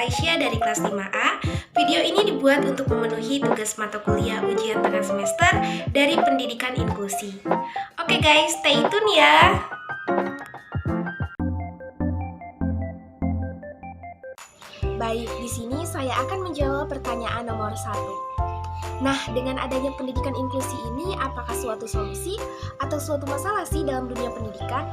Aisyah dari kelas 5A. Video ini dibuat untuk memenuhi tugas mata kuliah ujian tengah semester dari pendidikan inklusi. Oke guys, stay tune ya. Baik, di sini saya akan menjawab pertanyaan nomor 1. Nah, dengan adanya pendidikan inklusi ini, apakah suatu solusi atau suatu masalah sih dalam dunia pendidikan?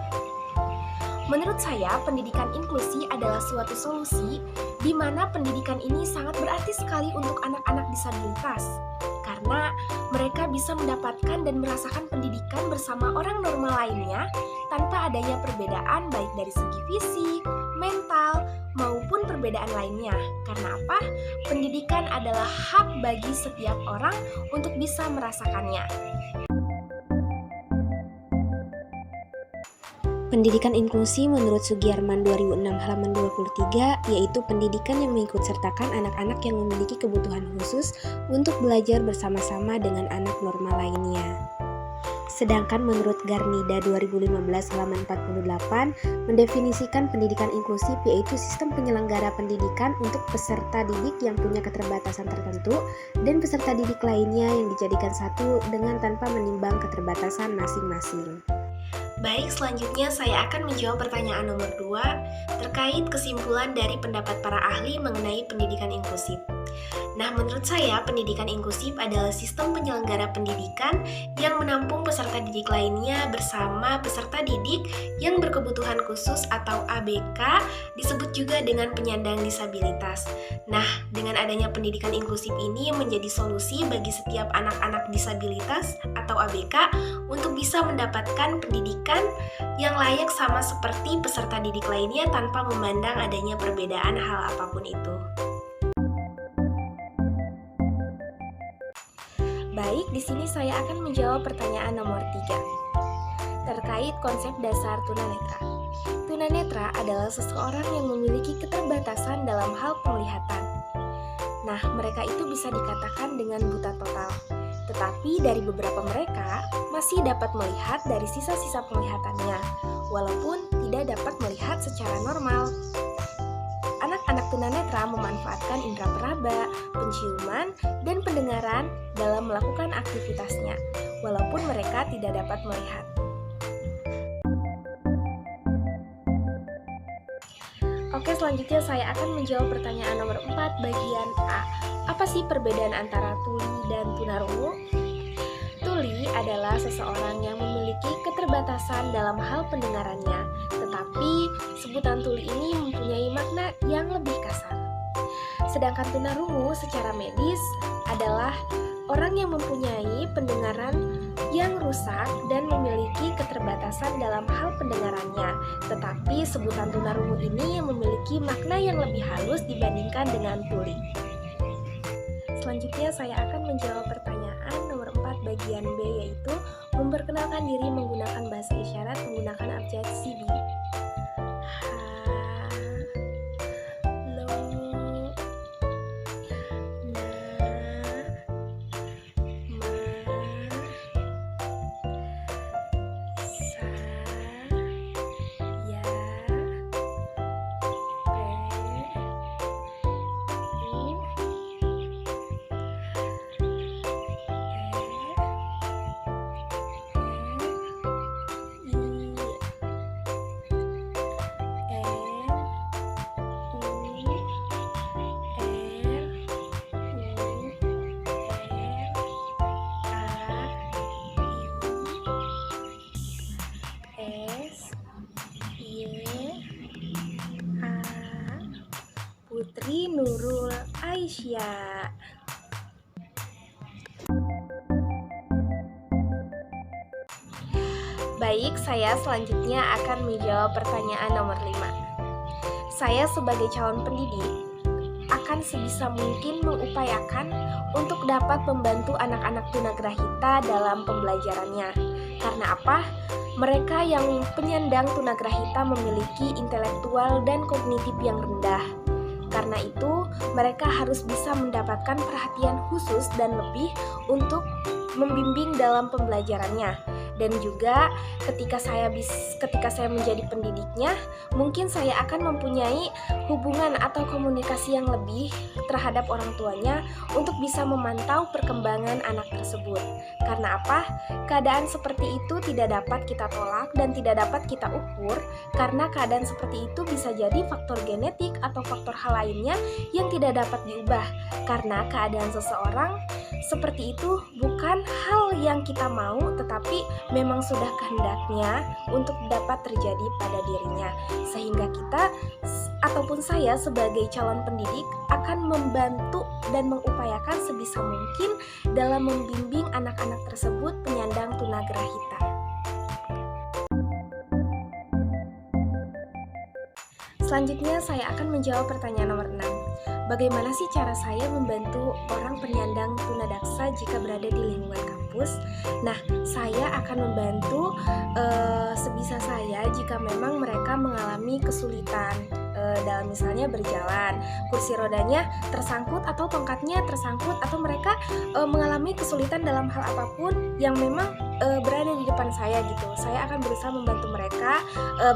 Menurut saya, pendidikan inklusi adalah suatu solusi di mana pendidikan ini sangat berarti sekali untuk anak-anak disabilitas. Karena mereka bisa mendapatkan dan merasakan pendidikan bersama orang normal lainnya tanpa adanya perbedaan baik dari segi fisik, mental, maupun perbedaan lainnya. Karena apa? Pendidikan adalah hak bagi setiap orang untuk bisa merasakannya. Pendidikan inklusi menurut Sugiarman 2006 halaman 23 yaitu pendidikan yang mengikutsertakan anak-anak yang memiliki kebutuhan khusus untuk belajar bersama-sama dengan anak normal lainnya. Sedangkan menurut Garnida 2015 halaman 48 mendefinisikan pendidikan inklusif yaitu sistem penyelenggara pendidikan untuk peserta didik yang punya keterbatasan tertentu dan peserta didik lainnya yang dijadikan satu dengan tanpa menimbang keterbatasan masing-masing. Baik, selanjutnya saya akan menjawab pertanyaan nomor 2 terkait kesimpulan dari pendapat para ahli mengenai pendidikan inklusif. Nah, menurut saya pendidikan inklusif adalah sistem penyelenggara pendidikan yang menampung peserta didik lainnya bersama peserta didik yang berkebutuhan khusus atau ABK, disebut juga dengan penyandang disabilitas. Nah, dengan adanya pendidikan inklusif ini menjadi solusi bagi setiap anak-anak disabilitas atau ABK untuk bisa mendapatkan pendidikan yang layak sama seperti peserta didik lainnya tanpa memandang adanya perbedaan hal apapun itu. Baik, di sini saya akan menjawab pertanyaan nomor 3 terkait konsep dasar tunanetra. Tunanetra adalah seseorang yang memiliki keterbatasan dalam hal penglihatan. Nah, mereka itu bisa dikatakan dengan buta total. Tetapi dari beberapa mereka masih dapat melihat dari sisa-sisa penglihatannya, walaupun tidak dapat melihat secara normal. Anak-anak tunanetra memanfaatkan indera peraba, penciuman, dan pendengaran dalam melakukan aktivitasnya, walaupun mereka tidak dapat melihat. Oke, selanjutnya saya akan menjawab pertanyaan nomor 4 bagian A. Apa sih perbedaan antara tuli dan tunarungu? Tuli adalah seseorang yang memiliki keterbatasan dalam hal pendengarannya, tetapi sebutan tuli ini mempunyai makna yang lebih kasar. Sedangkan tunarungu secara medis adalah orang yang mempunyai pendengaran yang rusak dan memiliki keterbatasan dalam hal pendengarannya, tetapi sebutan tunarungu ini memiliki makna yang lebih halus dibandingkan dengan tuli. Selanjutnya saya akan menjawab pertanyaan nomor 4 bagian B, yaitu memperkenalkan diri menggunakan bahasa isyarat menggunakan abjad CB. Putri Nurul Aisyah. Baik, saya selanjutnya akan menjawab pertanyaan nomor 5. Saya sebagai calon pendidik akan sebisa mungkin mengupayakan untuk dapat membantu anak-anak tunagrahita dalam pembelajarannya. Karena apa? Mereka yang penyandang tunagrahita memiliki intelektual dan kognitif yang rendah. Karena itu, mereka harus bisa mendapatkan perhatian khusus dan lebih untuk membimbing dalam pembelajarannya. Dan juga ketika saya menjadi pendidiknya, mungkin saya akan mempunyai hubungan atau komunikasi yang lebih terhadap orang tuanya untuk bisa memantau perkembangan anak tersebut. Karena apa? Keadaan seperti itu tidak dapat kita tolak dan tidak dapat kita ukur, karena keadaan seperti itu bisa jadi faktor genetik atau faktor hal lainnya yang tidak dapat diubah. Karena keadaan seseorang seperti itu bukan hal yang kita mau, tetapi memang sudah kehendaknya untuk dapat terjadi pada dirinya. Sehingga kita ataupun saya sebagai calon pendidik akan membantu dan mengupayakan sebisa mungkin dalam membimbing anak-anak tersebut penyandang tunagrahita. Selanjutnya saya akan menjawab pertanyaan nomor 6. Bagaimana sih cara saya membantu orang penyandang tunadaksa jika berada di lingkungan kampus? Nah, saya akan membantu sebisa saya jika memang mereka mengalami kesulitan dalam misalnya berjalan, kursi rodanya tersangkut atau tongkatnya tersangkut, atau mereka mengalami kesulitan dalam hal apapun yang memang berada di depan saya gitu. Saya akan berusaha membantu mereka,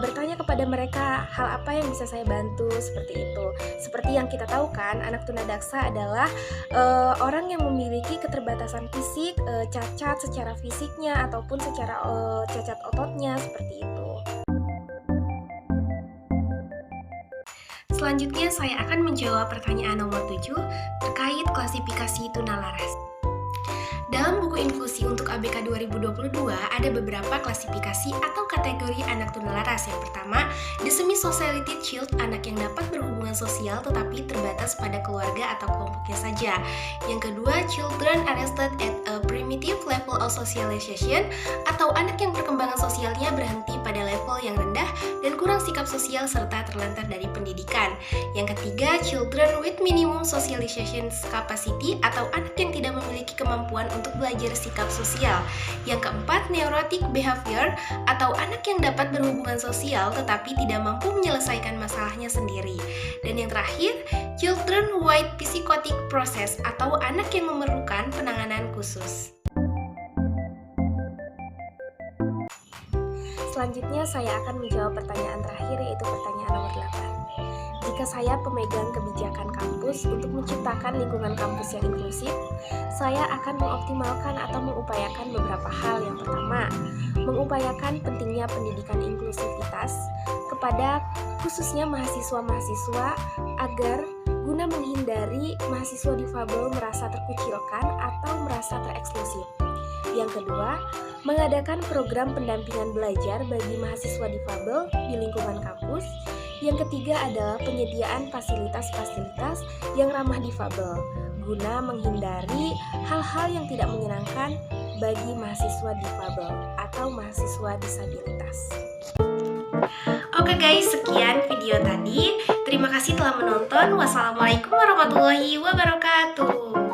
bertanya kepada mereka hal apa yang bisa saya bantu, seperti itu. Seperti yang kita tahu kan, anak tunadaksa adalah orang yang memiliki keterbatasan fisik, cacat secara fisiknya ataupun secara cacat ototnya, seperti itu. Selanjutnya saya akan menjawab pertanyaan nomor 7 terkait klasifikasi tunalaras. Dalam buku inklusi untuk ABK 2022 ada beberapa klasifikasi atau kategori anak tunalaras. Yang pertama, the semi-sociality child, anak yang dapat berhubungan sosial tetapi terbatas pada keluarga atau kelompoknya saja. Yang kedua, children arrested at a primitive level of socialization, atau anak yang perkembangan sosialnya berhenti pada level yang rendah dan kurang sikap sosial serta terlantar dari pendidikan. Yang ketiga, children with minimum socialization capacity, atau anak yang tidak memiliki kemampuan untuk belajar sikap sosial. Yang keempat, neurotic behavior, atau anak yang dapat berhubungan sosial tetapi tidak mampu menyelesaikan masalahnya sendiri. Dan yang terakhir, children with psychotic process, atau anak yang memerlukan penanganan khusus. Selanjutnya saya akan menjawab pertanyaan terakhir, yaitu pertanyaan nomor 8. Jika saya pemegang kebijakan kampus untuk menciptakan lingkungan kampus yang inklusif, saya akan mengoptimalkan atau mengupayakan beberapa hal. Yang pertama, mengupayakan pentingnya pendidikan inklusivitas kepada khususnya mahasiswa-mahasiswa agar guna menghindari mahasiswa difabel merasa terkucilkan atau merasa tereksklusif. Yang kedua, mengadakan program pendampingan belajar bagi mahasiswa difabel di lingkungan kampus. Yang ketiga adalah penyediaan fasilitas-fasilitas yang ramah difabel guna menghindari hal-hal yang tidak menyenangkan bagi mahasiswa difabel atau mahasiswa disabilitas. Oke guys, sekian video tadi. Terima kasih telah menonton. Wassalamualaikum warahmatullahi wabarakatuh.